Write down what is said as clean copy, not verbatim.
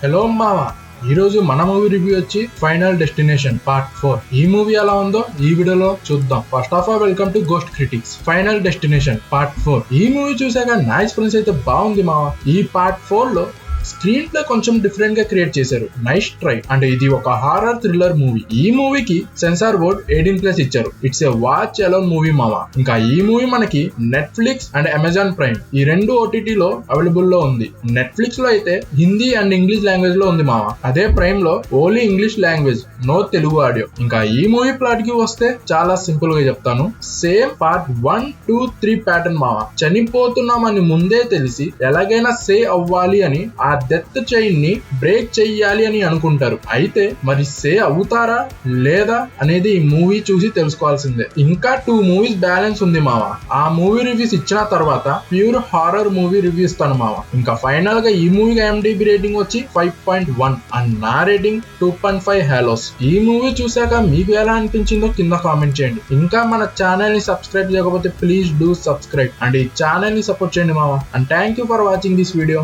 Hello మావా, ఈ రోజు మన మూవీ రివ్యూ వచ్చి ఫైనల్ డెస్టినేషన్ పార్ట్ 4. ఈ మూవీ ఎలా ఉందో ఈ వీడియోలో చూద్దాం. First of all welcome to ghost critics. Final destination part 4. ఈ మూవీ చూసాక నా ఎక్స్పీరియన్స్ అయితే బాగుంది మావా. ఈ పార్ట్ 4 లో స్క్రీన్ ప్లే కొంచెం డిఫరెంట్ గా క్రియేట్ చేశారు. Nice try. అండ్ ఇది ఒక హారర్ థ్రిల్లర్ మూవీ. ఈ మూవీకి సెన్సార్ బోర్డ్ 18+ ఇచ్చారు. It's a watch alone movie మావా. ఇంకా ఈ మూవీ మనకి నెట్ఫ్లిక్స్ అండ్ అమెజాన్ ప్రైమ్ ఈ రెండు OTT లో అవైలబుల్ లో ఉంది. నెట్ఫ్లిక్స్ లో అయితే హిందీ అండ్ ఇంగ్లీష్ లాంగ్వేజ్ లో ఉంది మావా. అదే ప్రైమ్ లో only English language, no Telugu audio. ఇంకా ఈ మూవీ ప్లాట్ కి వస్తే చాలా సింపుల్ గా చెప్తాను. సేమ్ పార్ట్ 1, 2, 3 ప్యాటర్న్ మావా. చనిపోతున్నామని ముందే తెలిసి ఎలాగైనా సే అవ్వాలి అని ఆ డెత్ చైన్ ని బ్రేక్ చెయ్యాలి అని అనుకుంటారు. అయితే మరి సే అవుతారా లేదా అనేది ఈ మూవీ చూసి తెలుసుకోవాల్సిందే. ఇంకా 2 మూవీస్ బ్యాలెన్స్ ఉంది మావా. ఆ మూవీ రివ్యూస్ ఇచ్చిన తర్వాత ప్యూర్ హారర్ మూవీ రివ్యూ ఇస్తాను మావా. ఇంకా ఫైనల్ గా ఈ మూవీకి IMDb రేటింగ్ వచ్చి 5.1 అండ్ నా రేటింగ్ 2.5 హాలోస్. ఈ మూవీ చూసాక మీకు ఎలా అనిపించిందో కింద కామెంట్ చేయండి. ఇంకా మన ఛానల్ ని సబ్స్క్రైబ్ చేయకపోతే ప్లీజ్ డూ సబ్స్క్రైబ్ అండ్ ఈ ఛానల్ ని సపోర్ట్ చేయండి మావా. And thank you for watching this video.